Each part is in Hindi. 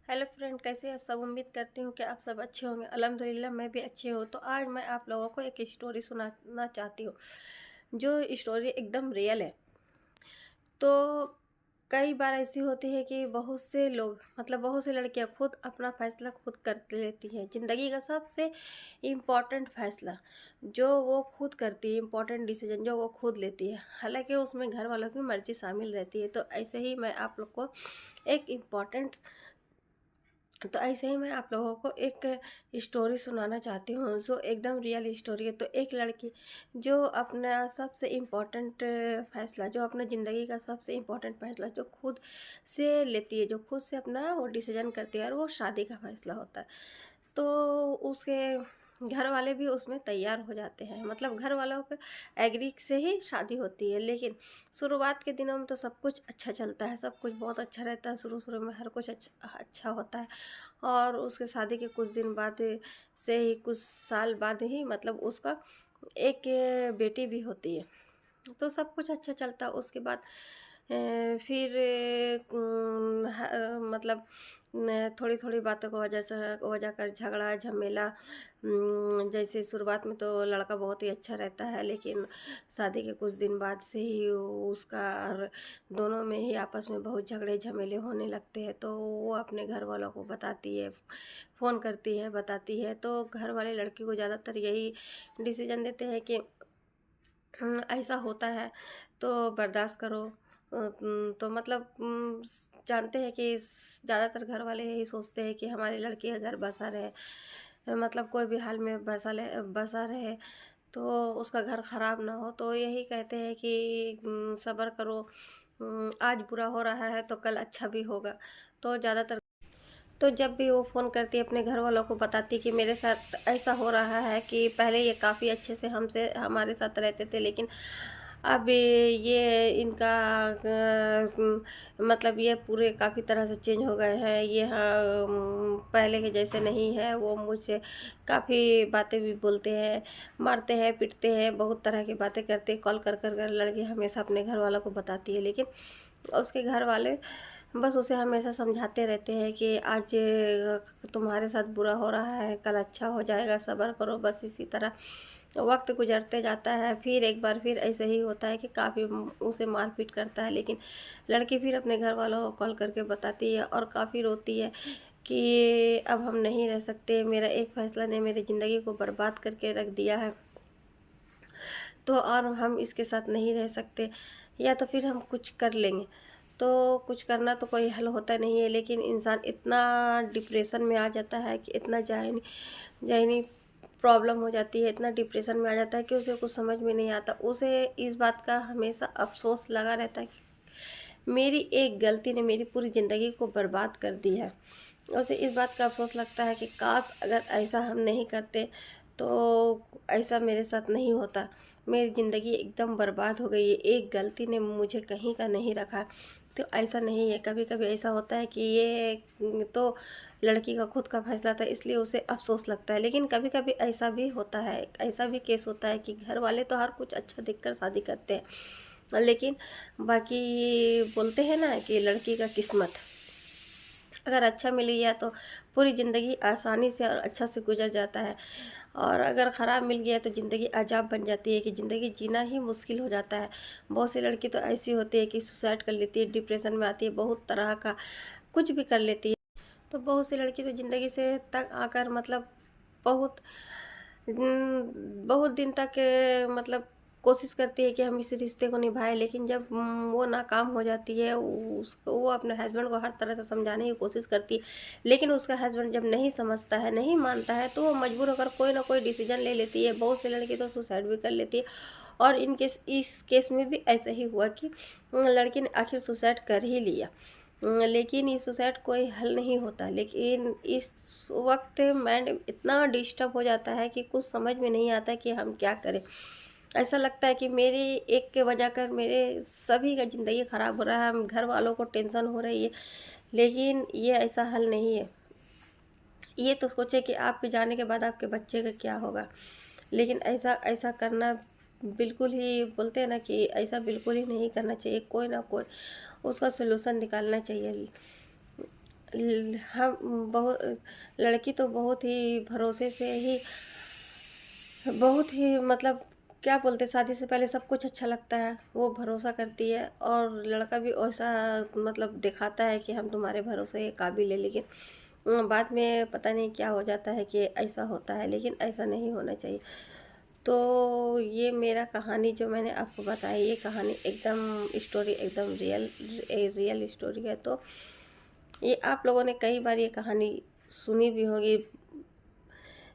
हेलो फ्रेंड, कैसे आप सब। उम्मीद करती हूँ कि आप सब अच्छे होंगे। अल्हम्दुलिल्लाह मैं भी अच्छी हूँ। तो आज मैं आप लोगों को एक स्टोरी सुनाना चाहती हूँ, जो स्टोरी एकदम रियल है। तो कई बार ऐसी होती है कि बहुत से लोग बहुत सी लड़कियां खुद अपना फैसला खुद कर लेती हैं। ज़िंदगी का सबसे इम्पॉर्टेंट फैसला जो वो खुद करती है, इम्पॉर्टेंट डिसीजन जो वो खुद लेती है, हालांकि उसमें घर वालों की मर्जी शामिल रहती है। तो ऐसे ही मैं आप लोग को एक इम्पॉर्टेंट तो ऐसे ही मैं आप लोगों को एक स्टोरी सुनाना चाहती हूँ जो एकदम रियल स्टोरी है। तो एक लड़की जो अपना सबसे इम्पोर्टेंट फैसला, जो अपने ज़िंदगी का सबसे इम्पोर्टेंट फैसला जो खुद से लेती है, जो खुद से अपना वो डिसीजन करती है, और वो शादी का फैसला होता है। तो उसके घर वाले भी उसमें तैयार हो जाते हैं, घर वालों के एग्री से ही शादी होती है। लेकिन शुरुआत के दिनों में तो सब कुछ अच्छा चलता है, सब कुछ बहुत अच्छा रहता है, शुरू शुरू में हर कुछ अच्छा अच्छा होता है। और उसके शादी के कुछ दिन बाद से ही, कुछ साल बाद ही उसका एक बेटी भी होती है। तो सब कुछ अच्छा चलता है। उसके बाद फिर थोड़ी थोड़ी बातों को वजह कर झगड़ा झमेला। जैसे शुरुआत में तो लड़का बहुत ही अच्छा रहता है, लेकिन शादी के कुछ दिन बाद से ही उसका और दोनों में ही आपस में बहुत झगड़े झमेले होने लगते हैं। तो वो अपने घर वालों को बताती है, फ़ोन करती है, बताती है। तो घर वाले लड़की को ज़्यादातर यही डिसीजन देते हैं कि ऐसा होता है तो बर्दाश्त करो। तो जानते हैं कि ज़्यादातर घर वाले यही सोचते हैं कि हमारी लड़की का घर बसा रहे, कोई भी हाल में बसा रहे, तो उसका घर ख़राब ना हो। तो यही कहते हैं कि सब्र करो, आज बुरा हो रहा है तो कल अच्छा भी होगा। तो ज़्यादातर तो जब भी वो फ़ोन करती है अपने घर वालों को बताती कि मेरे साथ ऐसा हो रहा है, कि पहले ये काफ़ी अच्छे से हमसे हमारे साथ रहते थे, लेकिन अब ये इनका ये पूरे काफ़ी तरह से चेंज हो गए हैं। ये हाँ, पहले के जैसे नहीं है। वो मुझसे काफ़ी बातें भी बोलते हैं, मारते हैं, पीटते हैं, बहुत तरह की बातें करते हैं। कॉल कर कर कर लड़की हमेशा अपने घर वालों को बताती है, लेकिन उसके घर वाले बस उसे हमेशा समझाते रहते हैं कि आज तुम्हारे साथ बुरा हो रहा है, कल अच्छा हो जाएगा, सब्र करो। बस इसी तरह वक्त गुजरते जाता है। फिर एक बार फिर ऐसे ही होता है कि काफ़ी उसे मारपीट करता है, लेकिन लड़की फिर अपने घर वालों को कॉल करके बताती है और काफ़ी रोती है कि अब हम नहीं रह सकते, मेरा एक फ़ैसला ने मेरी ज़िंदगी को बर्बाद करके रख दिया है, तो और हम इसके साथ नहीं रह सकते, या तो फिर हम कुछ कर लेंगे। तो कुछ करना तो कोई हल होता नहीं है, लेकिन इंसान इतना डिप्रेशन में आ जाता है कि इतना ज़हनी ज़हनी प्रॉब्लम हो जाती है, इतना डिप्रेशन में आ जाता है कि उसे कुछ समझ में नहीं आता। उसे इस बात का हमेशा अफ़सोस लगा रहता है कि मेरी एक गलती ने मेरी पूरी ज़िंदगी को बर्बाद कर दी है। उसे इस बात का अफ़सोस लगता है कि काश अगर ऐसा हम नहीं करते तो ऐसा मेरे साथ नहीं होता। मेरी ज़िंदगी एकदम बर्बाद हो गई है, एक गलती ने मुझे कहीं का नहीं रखा। तो ऐसा नहीं है, कभी-कभी ऐसा होता है कि ये तो लड़की का खुद का फ़ैसला था, इसलिए उसे अफ़सोस लगता है। लेकिन कभी-कभी ऐसा भी होता है, ऐसा भी केस होता है कि घर वाले तो हर कुछ अच्छा देखकर शादी करते हैं, लेकिन बाकी बोलते हैं ना कि लड़की का किस्मत अगर अच्छा मिल गया तो पूरी ज़िंदगी आसानी से और अच्छा से गुजर जाता है, और अगर ख़राब मिल गया तो ज़िंदगी अजाब बन जाती है, कि ज़िंदगी जीना ही मुश्किल हो जाता है। बहुत सी लड़की तो ऐसी होती है कि सुसाइड कर लेती है, डिप्रेशन में आती है, बहुत तरह का कुछ भी कर लेती है। तो बहुत सी लड़की तो ज़िंदगी से तंग आकर बहुत बहुत दिन तक कोशिश करती है कि हम इस रिश्ते को निभाएं, लेकिन जब वो नाकाम हो जाती है, वो अपने हस्बैंड को हर तरह से समझाने की कोशिश करती है, लेकिन उसका हस्बैंड जब नहीं समझता है, नहीं मानता है, तो वो मजबूर होकर कोई ना कोई डिसीजन ले लेती है। बहुत सी लड़की तो सुसाइड भी कर लेती है, और इस केस में भी ऐसा ही हुआ कि लड़की ने आखिर सुसाइड कर ही लिया। लेकिन ये सुसाइड कोई हल नहीं होता। लेकिन इस वक्त माइंड इतना डिस्टर्ब हो जाता है कि कुछ समझ में नहीं आता कि हम क्या करें। ऐसा लगता है कि मेरी एक के वजह कर मेरे सभी का ज़िंदगी ख़राब हो रहा है, हम घर वालों को टेंशन हो रही है, लेकिन ये ऐसा हल नहीं है। ये तो सोचे कि आपके जाने के बाद आपके बच्चे का क्या होगा, लेकिन ऐसा ऐसा करना बिल्कुल ही, बोलते हैं ना कि ऐसा बिल्कुल ही नहीं करना चाहिए। कोई ना कोई उसका सलूशन निकालना चाहिए। हम बहुत लड़की तो बहुत ही भरोसे से ही, बहुत ही मतलब क्या बोलते, शादी से पहले सब कुछ अच्छा लगता है, वो भरोसा करती है और लड़का भी वैसा मतलब दिखाता है कि हम तुम्हारे भरोसे के काबिल है, लेकिन बाद में पता नहीं क्या हो जाता है कि ऐसा होता है, लेकिन ऐसा नहीं होना चाहिए। तो ये मेरा कहानी जो मैंने आपको बताई, ये कहानी एकदम स्टोरी एकदम रियल स्टोरी है। तो ये आप लोगों ने कई बार ये कहानी सुनी भी होगी,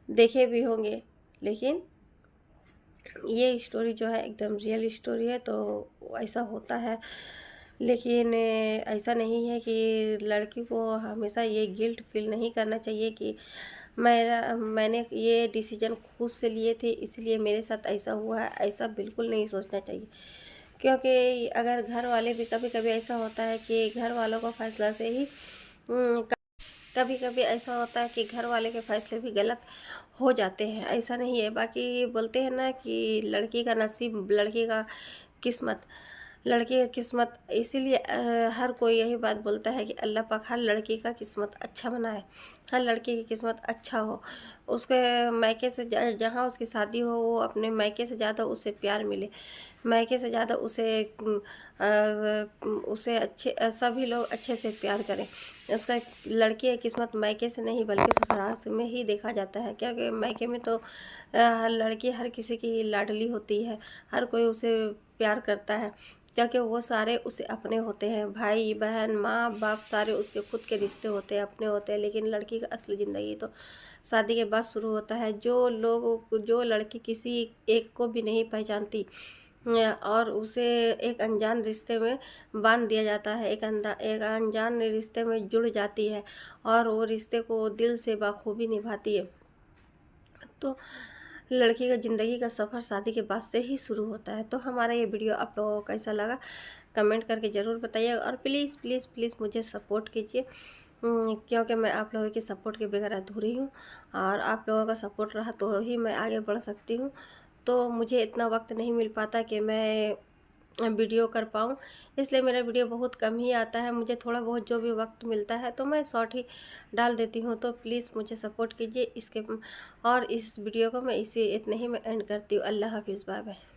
देखे भी होंगे, लेकिन ये स्टोरी जो है एकदम रियल स्टोरी है। तो ऐसा होता है, लेकिन ऐसा नहीं है कि लड़की को हमेशा ये गिल्ट फील नहीं करना चाहिए कि मैंने ये डिसीजन खुद से लिए थे इसलिए मेरे साथ ऐसा हुआ है, ऐसा बिल्कुल नहीं सोचना चाहिए। क्योंकि अगर घर वाले भी, कभी कभी ऐसा होता है कि घर वालों का फैसला से ही कभी कभी ऐसा होता है कि घर वाले के फैसले भी गलत हो जाते हैं, ऐसा नहीं है। बाकी बोलते हैं ना कि लड़की का नसीब, लड़की का किस्मत, लड़की का किस्मत, इसीलिए हर कोई यही बात बोलता है कि अल्लाह पाक हर लड़की का किस्मत अच्छा बनाए, हर लड़की की किस्मत अच्छा हो, उसके मायके से जहाँ उसकी शादी हो वो अपने मायके से ज़्यादा उसे प्यार मिले, मायके से ज़्यादा उसे अच्छे सभी लोग अच्छे से प्यार करें। उसका लड़की की किस्मत मायके से नहीं बल्कि ससुराल से में ही देखा जाता है, क्योंकि मायके में तो लड़की हर किसी की लाडली होती है, हर कोई उसे प्यार करता है, क्योंकि वो सारे उसे अपने होते हैं, भाई बहन माँ बाप सारे उसके खुद के रिश्ते होते हैं, अपने होते हैं। लेकिन लड़की का असली ज़िंदगी तो शादी के बाद शुरू होता है। जो लड़की किसी एक को भी नहीं पहचानती और उसे एक अनजान रिश्ते में बांध दिया जाता है, एक अनजान रिश्ते में जुड़ जाती है और वो रिश्ते को दिल से बाखूबी निभाती है। तो लड़की का ज़िंदगी का सफ़र शादी के बाद से ही शुरू होता है। तो हमारा ये वीडियो आप लोगों को कैसा लगा कमेंट करके ज़रूर बताइएगा, और प्लीज़ प्लीज़ प्लीज़ मुझे सपोर्ट कीजिए, क्योंकि मैं आप लोगों की सपोर्ट के बगैर अधूरी हूँ, और आप लोगों का सपोर्ट रहा तो ही मैं आगे बढ़ सकती हूँ। तो मुझे इतना वक्त नहीं मिल पाता कि मैं वीडियो कर पाऊँ, इसलिए मेरा वीडियो बहुत कम ही आता है। मुझे थोड़ा बहुत जो भी वक्त मिलता है तो मैं शॉर्ट ही डाल देती हूँ। तो प्लीज़ मुझे सपोर्ट कीजिए इसके, और इस वीडियो को मैं इसी इतने ही मैं एंड करती हूँ। अल्लाह हाफिज़, बाय बाय।